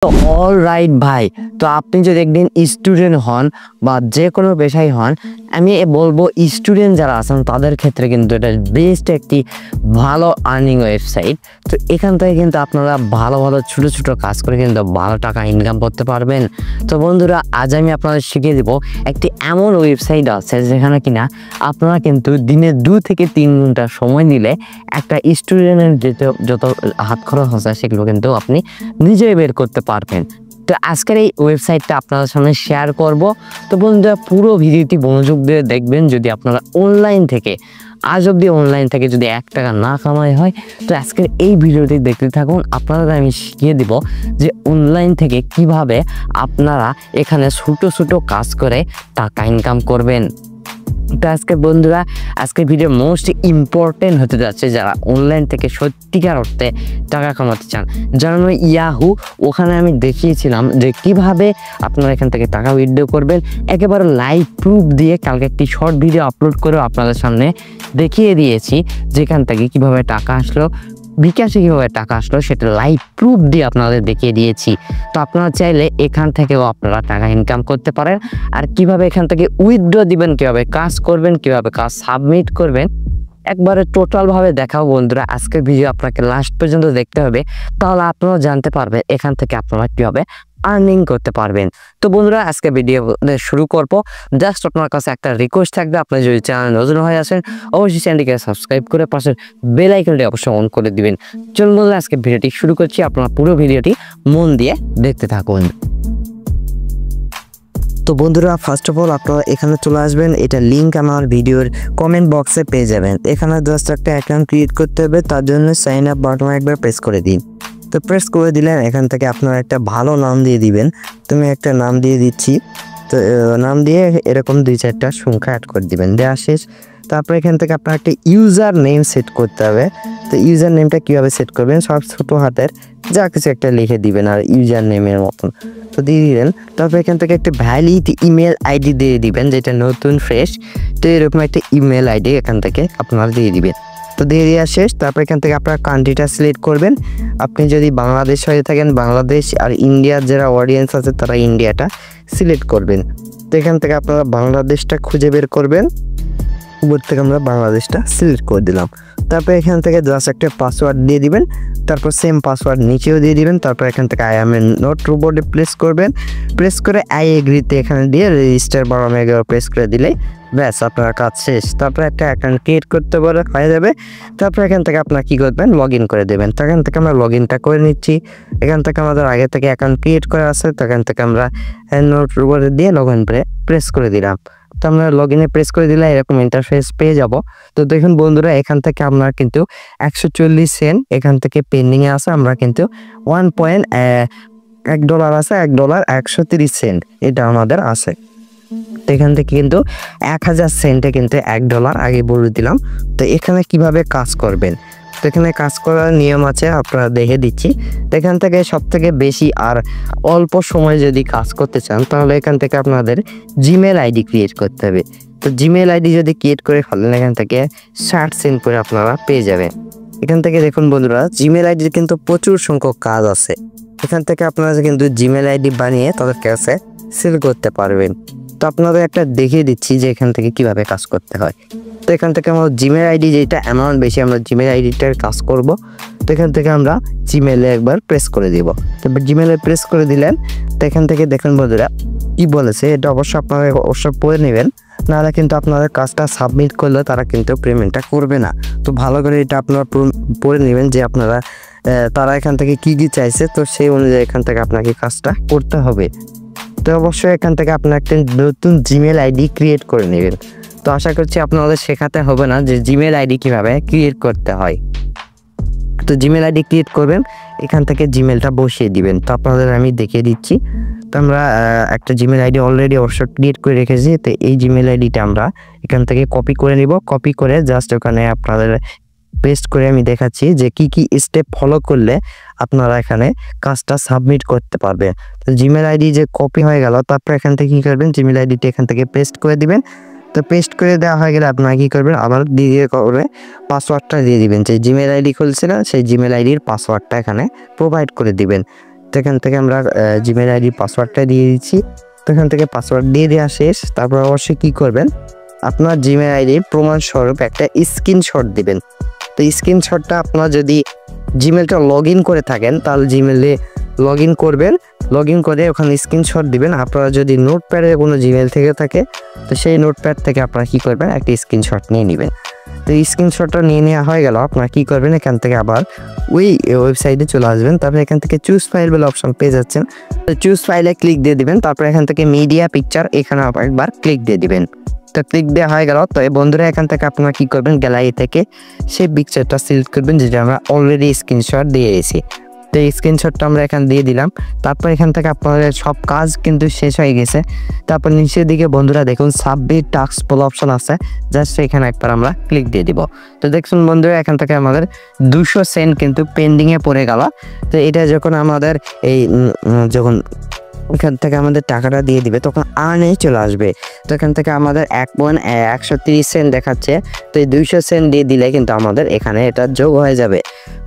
তো all right ভাই, তো আপনি যদি একদিন স্টুডেন্ট হন বা যে কোনো পেশায় হন, আমি বলবো স্টুডেন্ট যারা আছেন তাদের ক্ষেত্রে কিন্তু এটা বেস্ট একটি ভালো আর্নিং ওয়েবসাইট। তো এখান থেকে কিন্তু আপনারা ভালো ভালো ছোটো ছোটো কাজ করে কিন্তু ভালো টাকা ইনকাম করতে পারবেন। তো বন্ধুরা, আজ আমি আপনাদের শিখিয়ে দিব একটি এমন ওয়েবসাইট আছে যেখানে কিনা আপনারা কিন্তু দিনে 2 থেকে 3 ঘন্টা সময় দিলে একটা স্টুডেন্টের যত হাত খরচ আছে সেগুলো কিন্তু আপনি নিজেই বের করতে পারবেন। তো আজকের এই ওয়েবসাইটটা আপনাদের সামনে শেয়ার করব। তো বন্ধুরা, পুরো ভিডিওটি মনোযোগ দিয়ে দেখবেন। যদি আপনারা অনলাইন থেকে আজ অব্দি অনলাইন থেকে যদি 1 টাকা না কামাই হয়, তো আজকের এই ভিডিওটি দেখতে থাকুন। আপনাদের আমি শিখিয়ে দিব যে অনলাইন থেকে কিভাবে আপনারা এখানে ছোটো ছোটো কাজ করে টাকা ইনকাম করবেন। তো আজকে বন্ধুরা, আজকের ভিডিও মোস্ট ইম্পর্টেন্ট হতে যাচ্ছে যারা অনলাইন থেকে সত্যিকার অর্থে টাকা কামাতে চান। যেমন ইয়াহু, ওখানে আমি দেখিয়েছিলাম যে কিভাবে আপনারা এখান থেকে টাকা উইথড্র করবেন, একেবারে লাইভ প্রুফ দিয়ে কালকে একটি শর্ট ভিডিও আপলোড করে আপনাদের সামনে দেখিয়ে দিয়েছি যেখান থেকে কিভাবে টাকা আসলো, বিকাশে কীভাবে টাকা আসলো সেটা লাইভ প্রুফ দিয়ে আপনাদের দেখিয়ে দিয়েছি। তো আপনারা চাইলে এখান থেকেও আপনারা টাকা ইনকাম করতে পারেন। আর কিভাবে এখান থেকে উইথড্র দিবেন, কীভাবে কাজ করবেন, কীভাবে কাজ সাবমিট করবেন, একবারে টোটালভাবে দেখাও বন্ধুরা। আজকের ভিডিও আপনাকে লাস্ট পর্যন্ত দেখতে হবে, তাহলে আপনারা জানতে পারবেন এখান থেকে আপনারা কীভাবে আর্নিং করতে পারবেন। তো বন্ধুরা, আজকে ভিডিও শুরু করবো। জাস্ট আপনার কাছে একটা রিকোয়েস্ট থাকবে, আপনি যদি চ্যানেল নতুন হয়ে আসেন অবশ্যই চ্যানেলটিকে সাবস্ক্রাইব করে পাশের বেল আইকনটি অবশ্যই অন করে দিবেন। চলুন বন্ধুরা, আজকে ভিডিওটি শুরু করছি। আপনারা পুরো ভিডিওটি মন দিয়ে দেখতে থাকুন। তো বন্ধুরা, ফার্স্ট অফ অল আপনারা এখানে চলে আসবেন। এটা লিঙ্ক আমার ভিডিওর কমেন্ট বক্সে পেয়ে যাবেন। এখানে জাস্ট একটা অ্যাকাউন্ট ক্রিয়েট করতে হবে, তার জন্য সাইন আপ বাটনে একবার প্রেস করে দিন। তো প্রেস করে দিলেন, এখান থেকে আপনারা একটা ভালো নাম দিয়ে দিবেন। তুমি একটা নাম দিয়ে দিচ্ছি। তো নাম দিয়ে এরকম 2-4টা সংখ্যা অ্যাড করে দিবেন, দেওয়া শেষ। তারপর এখান থেকে আপনার একটা ইউজার নেম সেট করতে হবে। তো ইউজার নেমটা কীভাবে সেট করবেন, সব ছোটো হাতের যা কিছু একটা লিখে দিবেন আর ইউজার নেমের মতন তো দিয়ে দিলেন। তারপর এখান থেকে একটা ভ্যালিড ইমেল আইডি দিয়ে দিবেন, যেটা নতুন ফ্রেশ। তো এরকম একটা ইমেল আইডি এখান থেকে আপনারা দিয়ে দিবেন। তো দিয়ে দেওয়া শেষ। তারপর এখান থেকে আপনার কান্ট্রিটা সিলেক্ট করবেন। আপনি যদি বাংলাদেশ হয়ে থাকেন বাংলাদেশ, আর ইন্ডিয়ার যারা অডিয়েন্স আছে তারা ইন্ডিয়াটা সিলেক্ট করবেন। তো এখান থেকে আপনারা বাংলাদেশটা খুঁজে বের করবেন। উপর থেকে আমরা বাংলাদেশটা সিলেক্ট করে দিলাম। তারপর এখান থেকে জাস্ট একটা পাসওয়ার্ড দিয়ে দিবেন। তারপর সেম পাসওয়ার্ড নিচেও দিয়ে দিবেন। তারপর এখান থেকে আই এম এ নট রোবটে প্রেস করবেন। প্রেস করে আই এগ্রিতে এখানে দিয়ে রেজিস্টার বাটনে প্রেস করে দিলেই ব্যাস আপনার কাজ শেষ। তারপর একটা অ্যাকাউন্ট ক্রিয়েট করতে হয়ে যাবে। তারপর এখান থেকে আপনার কী করবেন, লগ ইন করে দেবেন। তো এখান থেকে আমরা লগ ইনটা করে নিচ্ছি। এখান থেকে আমাদের আগে থেকে অ্যাকাউন্ট ক্রিয়েট করা আছে। তো এখান থেকে আমরা নোট রোবটে দিয়ে লগ ইন প্রেস করে দিলাম। তো আমরা লগ ইনে প্রেস করে দিলে এরকম ইন্টারফেস পেয়ে যাব। তো দেখুন বন্ধুরা, এখান থেকে আমরা কিন্তু 140 সেন্ট এখান থেকে পেন্ডিংয়ে আছে। আমরা কিন্তু $1 আছে, $1.130 এটা আমাদের আছে। তো এখান থেকে কিন্তু 1000 সেন্টে কিন্তু $1 আগে বলে দিলাম। তো এখানে কিভাবে কাজ করবেন, তো এখানে কাজ করার নিয়ম আছে, আপনারা দেখে দিচ্ছি। তো এখান থেকে সব থেকে বেশি আর অল্প সময় যদি কাজ করতে চান, তাহলে এখান থেকে আপনাদের জিমেল আইডি ক্রিয়েট করতে হবে। তো জিমেল আইডি যদি ক্রিয়েট করে ফেলেন, এখান থেকে 60 সেন্ট করে আপনারা পেয়ে যাবেন। এখান থেকে দেখুন বন্ধুরা, জিমেল আইডির কিন্তু প্রচুর সংখ্যক কাজ আছে। এখান থেকে আপনারা কিন্তু জিমেল আইডি বানিয়ে তাদের কাছে সেল করতে পারবেন। তো আপনাদের একটা দেখিয়ে দিচ্ছি যে এখান থেকে কিভাবে কাজ করতে হয়। তো এখান থেকে আমরা জিমেল আইডি যেটা অ্যামাউন্ট বেশি, আমরা জিমেল আইডিটার কাজ করব। তো এখান থেকে আমরা জিমেলে একবার প্রেস করে দিব। তারপর জিমেলে প্রেস করে দিলেন। তো এখান থেকে দেখুন বন্ধুরা কি বলেছে, এটা অবশ্যই আপনারা অবশ্যই পড়ে নেবেন, নাহলে কিন্তু আপনাদের কাজটা সাবমিট করলে তারা কিন্তু পেমেন্টটা করবে না। তো ভালো করে এটা আপনারা পড়ে নেবেন যে আপনারা তারা এখান থেকে কী কী চাইছে, তো সেই অনুযায়ী এখান থেকে আপনাকে কাজটা করতে হবে। তো অবশ্যই এখান থেকে আপনার একটা নতুন জিমেল আইডি ক্রিয়েট করে নেবেন। তো আশা করছি আপনাদের শেখাতে হবে না যে জিমেল আইডি কীভাবে ক্রিয়েট করতে হয়। তো জিমেল আইডি ক্রিয়েট করবেন, এখান থেকে জিমেলটা বসিয়ে দিবেন। তো আপনাদের আমি দেখিয়ে দিচ্ছি। তো আমরা একটা জিমেল আইডি অলরেডি অবশ্য ক্রিয়েট করে রেখেছি। তো এই জিমেল আইডিটা আমরা এখান থেকে কপি করে নিব। কপি করে জাস্ট ওখানে আপনাদের পেস্ট করে আমি দেখাচ্ছি যে কি কি স্টেপ ফলো করলে আপনারা এখানে কাজটা সাবমিট করতে পারবেন। তো জিমেল আইডি যে কপি হয়ে গেল, তারপর এখান থেকে কী করবেন, জিমেল আইডিটা এখান থেকে পেস্ট করে দিবেন। তো পেস্ট করে দেওয়া হয়ে গেলে আপনারা কী করবেন, আবার দিয়ে করে পাসওয়ার্ডটা দিয়ে দিবেন। যে জিমেল আইডি খুলছে না, সেই জিমেল আইডির পাসওয়ার্ডটা এখানে প্রোভাইড করে দিবেন। তো এখান থেকে আমরা জিমেল আইডি পাসওয়ার্ডটা দিয়ে দিচ্ছি। তো এখান থেকে পাসওয়ার্ড দিয়ে দেওয়া শেষ। তারপর অবশ্যই কী করবেন, আপনার জিমেল আইডির প্রমাণস্বরূপ একটা স্ক্রিনশট দিবেন। তো স্ক্রিনশটটা আপনারা যদি জিমেলটা লগ ইন করে থাকেন তাহলে জিমেলে লগ ইন করবেন, লগ ইন করে ওখানে স্ক্রিনশট দিবেন। আপনারা যদি নোটপ্যাডে কোনো জিমেল থেকে থাকে তো সেই নোটপ্যাড থেকে আপনারা কী করবেন, একটা স্ক্রিনশট নিয়ে নেবেন। তো স্ক্রিনশটটা নিয়ে নেওয়া হয়ে গেল, আপনারা কী করবেন, এখান থেকে আবার ওই ওয়েবসাইটে চলে আসবেন। তারপরে এখান থেকে চুজ ফাইল বলে অপশন পেয়ে যাচ্ছেন, তো চুজ ফাইলে ক্লিক দিয়ে দিবেন। তারপরে এখান থেকে মিডিয়া পিকচার এখানে একবার ক্লিক দিয়ে দিবেন। তো ক্লিক দেওয়া হয়ে গেল। তো এই বন্ধুরা এখান থেকে আপনারা কী করবেন, গ্যালারি থেকে সেই পিকচারটা সিলেক্ট করবেন যেটা আমরা অলরেডি স্ক্রিনশট দিয়ে এসেছি। তো এই স্ক্রিনশটটা আমরা এখানে দিয়ে দিলাম। তারপর এখান থেকে আপনাদের সব কাজ কিন্তু শেষ হয়ে গেছে। তারপর নিচের দিকে বন্ধুরা দেখুন সাবমিট টাস্ক বলে অপশন আছে, জাস্ট এখানে একবার আমরা ক্লিক দিয়ে দিব। তো দেখুন বন্ধুরা এখান থেকে আমাদের 200 সেন্ট কিন্তু পেন্ডিংয়ে পড়ে গেল। তো এটা যখন আমাদের যখন এখান থেকে আমাদের টাকাটা দিয়ে দিবে তখন আর্নে চলে আসবে। তো এখান থেকে আমাদের 1.130 সেন্ট দেখাচ্ছে। তো এই 200 সেন্ট দিয়ে দিলে কিন্তু আমাদের এখানে এটা যোগ হয়ে যাবে।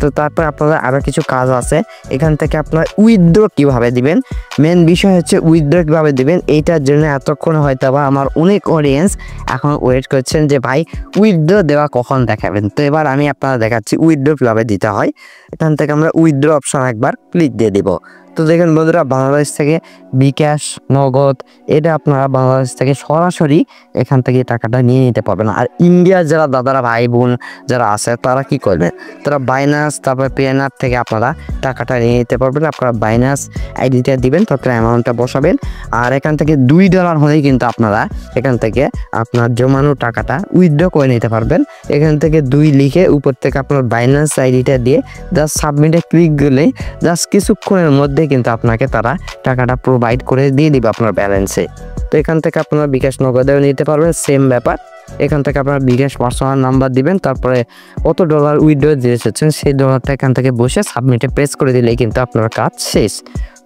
তো তারপর আপনাদের আরও কিছু কাজ আছে। এখান থেকে আপনারা উইথড্র কীভাবে দিবেন, মেন বিষয় হচ্ছে উইথড্র কীভাবে দিবেন। এইটার জন্য এতক্ষণ হয়তো বা আমার অনেক অডিয়েন্স এখন ওয়েট করছেন যে ভাই উইথড্র দেওয়া কখন দেখাবেন। তো এবার আমি আপনারা দেখাচ্ছি উইথড্র কীভাবে দিতে হয়। এখান থেকে আমরা উইথড্র অপশন একবার ক্লিক দিয়ে দিব। তো দেখুন বন্ধুরা বাংলাদেশ থেকে বিকাশ, নগদ এটা আপনারা বাংলাদেশ থেকে সরাসরি এখান থেকে টাকাটা নিয়ে নিতে পারবেন। আর ইন্ডিয়ার যারা দাদারা ভাই বোন যারা আছে তারা কি করবেন, তারা বাইনান্স তারপর পেনার থেকে আপনারা টাকাটা নিয়ে নিতে পারবেন। আপনারা বাইনান্স আইডিটা দিবেন, তারপর অ্যামাউন্টটা বসাবেন। আর এখান থেকে $2 হলেই কিন্তু আপনারা এখান থেকে আপনার জমানো টাকাটা উইথড্র করে নিতে পারবেন। এখান থেকে 2 লিখে উপর থেকে আপনার বাইনান্স আইডিটা দিয়ে জাস্ট সাবমিটে ক্লিক দিলেই জাস্ট কিছুক্ষণের মধ্যে কিন্তু আপনাকে তারা টাকাটা প্রোভাইড করে দিয়ে দিবে আপনার ব্যালেন্সে। তো এখান থেকে আপনারা বিকাশ নগদেও নিতে পারবেন, সেম ব্যাপার। এখান থেকে আপনারা বিকাশ পার্সোনাল নাম্বার দিবেন, তারপরে কত ডলার উইথড্র দিয়ে এসেছেন সেই ডলারটা এখান থেকে বসে সাবমিটে প্রেস করে দিলেই কিন্তু আপনার কাজ শেষ।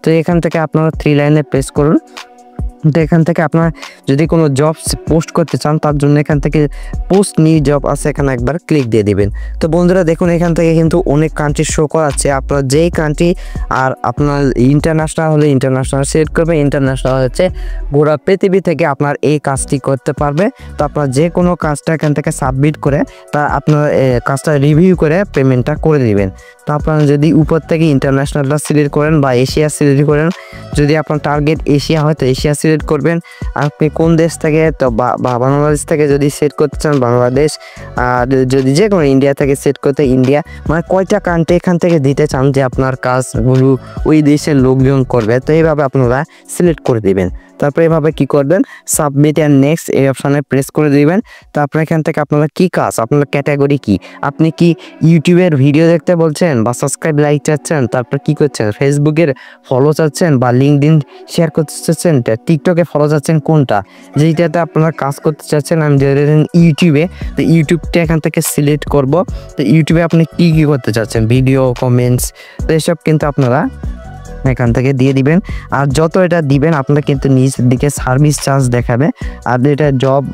তো এখান থেকে আপনারা 3 লাইনে প্রেস করুন। তো এখান থেকে আপনার যদি কোনো জব পোস্ট করতে চান তার জন্য এখান থেকে পোস্ট নিউ জব আছে, এখানে একবার ক্লিক দিয়ে দিবেন। তো বন্ধুরা দেখুন এখান থেকে কিন্তু অনেক কান্ট্রি শো করাচ্ছে। আপনার যেই কান্ট্রি আর আপনার ইন্টারন্যাশনাল হলে ইন্টারন্যাশনাল সিলেক্ট করবে, ইন্টারন্যাশনাল হচ্ছে গোটা পৃথিবী থেকে আপনার এই কাজটি করতে পারবে। তো আপনার যে কোনো কাজটা এখান থেকে সাবমিট করে তা আপনার কাজটা রিভিউ করে পেমেন্টটা করে দিবেন। তো আপনারা যদি উপর থেকে ইন্টারন্যাশনালটা সিলেক্ট করেন বা এশিয়া সিলেক্ট করেন, যদি আপনার টার্গেট এশিয়া হয় তো এশিয়া সিলেক্ট করবেন। আপনি কোন দেশ থেকে, তো বাংলাদেশ থেকে যদি সেট করতে চান বাংলাদেশ, আর যদি যে কোনো ইন্ডিয়া থেকে সেট করতে ইন্ডিয়া, মানে কয়টা কান্ট্রি এখান থেকে দিতে চান যে আপনার কাজগুলো ওই দেশের লোকজন করবে, তো এইভাবে আপনারা সিলেক্ট করে দিবেন। তারপরে এভাবে কি করবেন, সাবমিট অ্যান্ড নেক্সট এই অপশানে প্রেস করে দিবেন। তারপরে এখান থেকে আপনারা কি কাজ, আপনার ক্যাটাগরি কি, আপনি কি ইউটিউবের ভিডিও দেখতে বলছেন বা সাবস্ক্রাইব লাইক চাচ্ছেন, তারপর কি করছেন, ফেসবুকের ফলো চাচ্ছেন বা লিঙ্কডইন শেয়ার করতে চাচ্ছেন, টিকটকে ফলো চাচ্ছেন, কোনটা যেইটাতে আপনারা কাজ করতে চাচ্ছেন। আমি ধরেন ইউটিউবে, তো ইউটিউবটা এখান থেকে সিলেক্ট করব। তো ইউটিউবে আপনি কি কি করতে চাচ্ছেন, ভিডিও, কমেন্টস, তো এসব কিন্তু আপনারা এখান থেকে দিয়ে দিবেন। আর যত এটা দিবেন আপনারা কিন্তু নিচের দিকে সার্ভিস চার্জ দেখাবে। আর এটা জব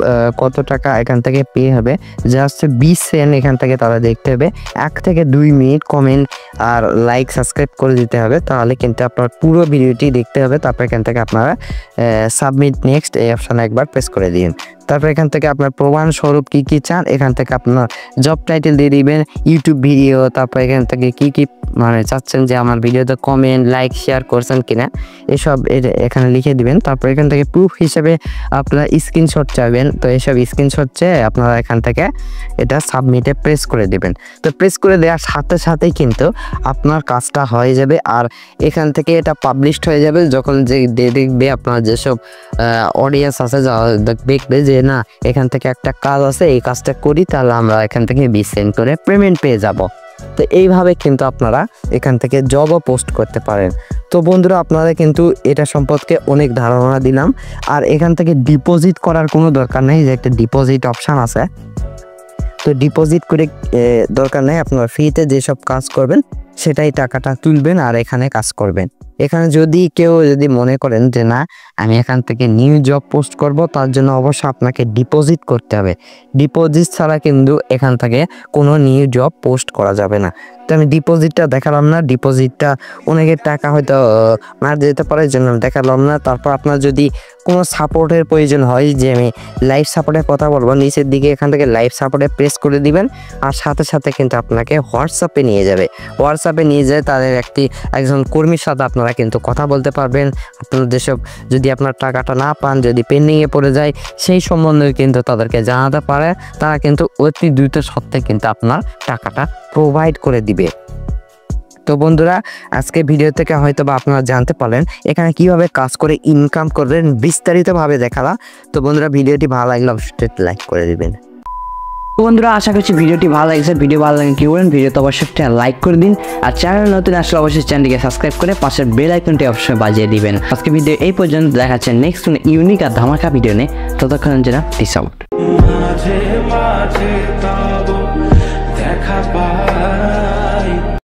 কত টাকা এখান থেকে পে হবে, জাস্ট 20 সেন্ট এখান থেকে তারা দেখতে হবে। 1 থেকে 2 মিনিট কমেন্ট আর লাইক সাবস্ক্রাইব করে দিতে হবে, তাহলে কিন্তু আপনার পুরো ভিডিওটি দেখতে হবে। তারপর এখান থেকে আপনারা সাবমিট নেক্সট এই অপশানে একবার প্রেস করে দিন। তারপর এখান থেকে আপনার প্রমাণস্বরূপ কি কি চান, এখান থেকে আপনার জব টাইটেল দিয়ে দিবেন, ইউটিউব ভিডিও, তারপর এখান থেকে কি কি মানে চাচ্ছেন যে আমার ভিডিওতে কমেন্ট লাইক শেয়ার করছেন কিনা এসব এখানে লিখে দিবেন। তারপর এখান থেকে প্রুফ হিসেবে আপনারা স্ক্রিনশট চাইবেন। তো এসব স্ক্রিনশট চেয়ে আপনারা এখান থেকে এটা সাবমিটে প্রেস করে দিবেন। তো প্রেস করে দেওয়ার সাথে সাথেই কিন্তু আপনার কাজটা হয়ে যাবে। আর এখান থেকে এটা পাবলিশড হয়ে যাবে যখন যে দেখবে আপনার যেসব অডিয়েন্স আছে যারা দেখবে যে না এখান থেকে একটা কাজ আছে, এই কাজটা করি, তাহলে আমরা এখান থেকে 20 সেন্ট করে পেমেন্ট পেয়ে যাব। তো এইভাবে কিন্তু আপনারা এখান থেকে জবও পোস্ট করতে পারেন। তো বন্ধুরা আপনারা কিন্তু এটা সম্পর্কে অনেক ধারণা দিলাম। আর এখান থেকে ডিপোজিট করার কোনো দরকার নেই, যে একটা ডিপোজিট অপশান আছে, তো ডিপোজিট করে দরকার নেই। আপনারা ফ্রিতে যেসব কাজ করবেন সেটাই টাকাটা তুলবেন আর এখানে কাজ করবেন। এখানে যদি কেউ মনে করেন যে না আমি এখান থেকে নিউ জব পোস্ট করব, তার জন্য অবশ্যই আপনাকে ডিপোজিট করতে হবে। ডিপোজিট ছাড়া কিন্তু এখান থেকে কোনো নিউ জব পোস্ট করা যাবে না। তো আমি ডিপোজিটটা দেখালাম না, ডিপোজিটটা অনেকের টাকা হয়তো মার যেতে পারে, জন্য দেখালাম না। তারপর আপনার যদি কোনো সাপোর্টের প্রয়োজন হয়, যে আমি লাইভ সাপোর্টের কথা বলবো, নিচের দিকে এখান থেকে লাইভ সাপোর্টে প্রেস করে দিবেন, আর সাথে সাথে কিন্তু আপনাকে হোয়াটসঅ্যাপে নিয়ে যাবে। হোয়াটসঅ্যাপে নিয়ে যায় তাদের একজন কর্মীর সাথে আপনারা কিন্তু কথা বলতে পারবেন। আপনার যেসব যদি আপনার টাকাটা না পান, যদি পেন্ডিংয়ে পড়ে যায়, সেই সম্বন্ধে কিন্তু তাদেরকে জানাতে পারে। তারা কিন্তু অতি দ্রুত সত্ত্বে কিন্তু আপনার টাকাটা প্রোভাইড করে দিবে। তো বন্ধুরা, আজকে ভিডিও থেকে হয়তো বা আপনারা জানতে পারলেন এখানে কিভাবে কাজ করে ইনকাম করবেন, বিস্তারিতভাবে দেখালা। তো বন্ধুরা, ভিডিওটি ভালো লাগলে অবশ্যই লাইক করে দিবেন। তো বন্ধুরা, আশা করছি ভিডিওটি ভালো লাগছে। ভিডিও ভালো লাগলে কি করবেন, ভিডিওতে অবশ্যই একটা লাইক করে দিন, আর চ্যানেল নতুন আসলে অবশ্যই চ্যানেলটিকে সাবস্ক্রাইব করে পাশের বেল আইকনটি অবশ্যই বাজিয়ে দিবেন। আজকে ভিডিও এই পর্যন্ত, দেখাচ্ছে নেক্সট ইউনিক আর ধামাকা ভিডিও নিয়ে। ততক্ষণ যেন পিস আউট। মাঝে মাঝে তব দেখা পায়।